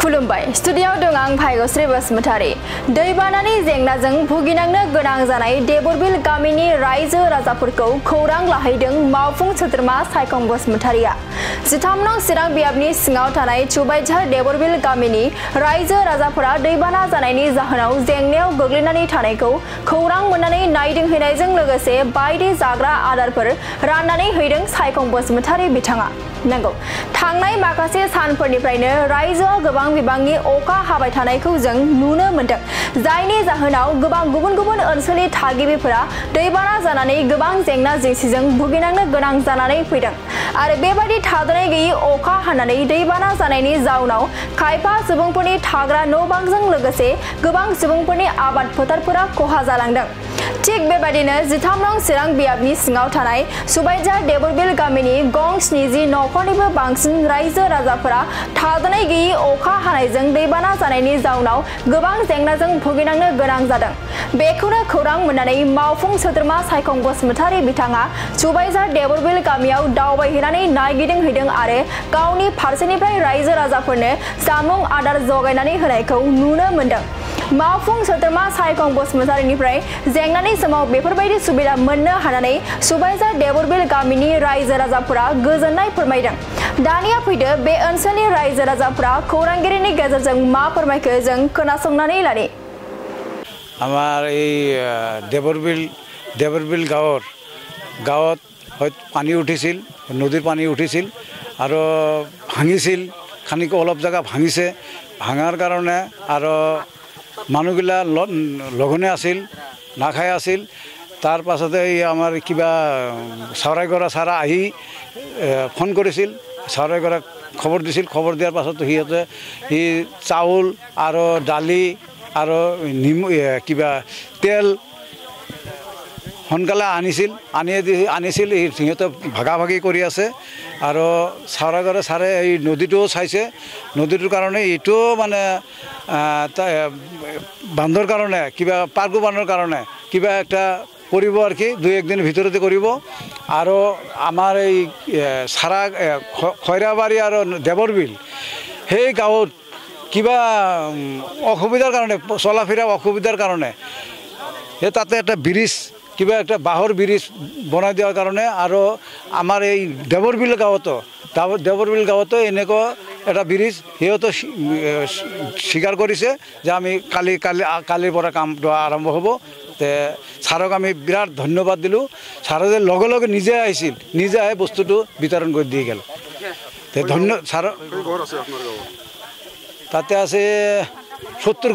खुलुमबाय स्टुडियाव दं आं भाग्यश्री बसुमतारी दैबानानि जेंनाजों भुगिनांनो गोनां जानाय देबरबिल गामिनि रायजो राजाफोरखौ खौरां लाहैदों मावफुं सोद्रोमा सायखं बसुमतारीया 13 नं चिरां बियाबनि सिङाव थानाय चुबायझार देबरबिल गामिनि रायजो राजाफोरा दैबाना जानायनि जाहोनाव जेंनायाव गोग्लैनानै थानायखौ खौरां मोननानै नायदिंहैनायजों लोगोसे बायदि जाग्रा आदारफोर राननानै हैदों सायखं बसुमतारी बिथाङा नंगौ थांनाय माखासे सानफोरनिफ्रायनो रायजोआव गोबां बिबांनि अखा हाबाय थानायखौ जों नुनो मोनदों जायनि जाहोनाव गोबां गुबुन ओनसोलनि थागिबिफोरा दैबाना जानानै गोबां जेंना जेंसिजों भुगिनांनो गोनां जानानै फैदों आरो बेबादि थादनाय गैयै अखा हानानै दैबाना जानायनि जाउनाव खायफा सुबुंफोरनि थाग्रा न' बांजों लोगोसे गोबां सुबुंफोरनि आबाद फोथारफोरा खहा जालांदों थिग बेबादिनो 13 नं चिरां बियाबनि सिङाव थानाय सुबायझार देबरबिल गामिनि गं 70 नखरनिबो बांसिन रायजो राजाफोरा थादनाय गैयै अखा हानायजों दैबाना जानायनि जाउनाव गोबां जेंनाजों भुगिनांनो गोनां जादों बेखौनो खौरां मोननानै मावफुं सोद्रोमा सायखं बसुमतारी बिथाङा सुबायझार देबरबिल गामियाव दावबायहैनानै नायगिदिंहैदों आरो गावनि फारसेनिफ्राय रायजो राजाफोरनो जामुं आदार जगायनानै होनायखौ नुनो मोनदों मावफुं सोद्रोमा सायखं बसुमतारीनिफ्राय जेंनानि समाव बेफोरबायदि सुबिदा मोननो हानानै सुबायझार देबरबिल गामिनि रायजो राजाफोरा गोजोननाय फोरमायदों दानिया फैदो बे ओनसोलनि रायजो राजाफोरा खौरांगिरिनि गेजेरजों मा फोरमायखो जों खोनासंनानै लानि आमार এই দেবরবিল গাঁৱত পানী উঠিছিল নদীৰ পানী উঠিছিল আৰু ভাঙিছিল খানিকো অলপ জায়গা ভাঙিছে ভাঙাৰ কাৰণে আৰু মানুহগিলা লগনে আছিল নাখাই আছিল তাৰ পাছতে আমাৰ কিবা চৰাইগৰা ছাৰা আহি ফোন কৰিছিল চৰাইগৰা খবৰ দিছিল খবৰ দিয়াৰ পাছত সিহঁতে চাউল আৰু দালি আৰু কিবা তেল সোনকালে আনিছিল সিহঁতে ভাগাভাগি কৰি আছে আৰু চৰাইগৰা ছাৰে এই নদীটোও চাইছে নদীটোৰ কাৰণে এইটো মানে বান্ধৰ কাৰণে কিবা পাৰ্কো বান্ধৰ কাৰণে কিবা একটা কৰিব আৰ কি 2-1 দিনৰ ভিতৰতে কৰিব আৰু আমাৰ এই সাৰা খয়ৰাবাৰী আৰু দেবৰবিল সেই গাঁৱত কিবা অসুবিধাৰ কাৰণে চলাফিৰা অসুবিধাৰ কাৰণে তাতে একটা ব্ৰিজ কিবা একটা বাহৰ ব্ৰিজ বনাই দিয়াৰ কাৰণে আৰু আমাৰ এই দেবৰবিল গাঁৱতো এনেকুৱা এটা ব্ৰিজ সিহঁতে স্বীকাৰ কৰিছে যে আমি কালিৰ পৰা কামটো আৰম্ভ হ'ব তে ছাৰক আমি বিৰাট ধন্যবাদ দিলোঁ ছাৰে যে লগে নিজে আহিছিল নিজে আহি বস্তুটো বিতৰণ কৰি দি গ'ল তে ছাৰ তাতে আছে 70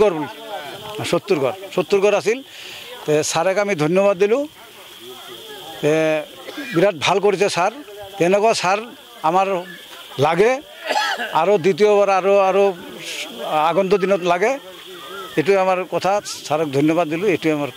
ঘৰ আছিল তে ছাৰক আমি ধন্যবাদ দিলোঁ বিৰাট ভাল কৰিছে ছাৰ তেনেকুৱা ছাৰ আমাৰ লাগে আৰু দ্বিতীয়বাৰ আৰু আগন্তুক দিনত লাগে এটোই আমাৰ কথা ছাৰক ধন্যবাদ দিলোঁ এটোই আমাৰ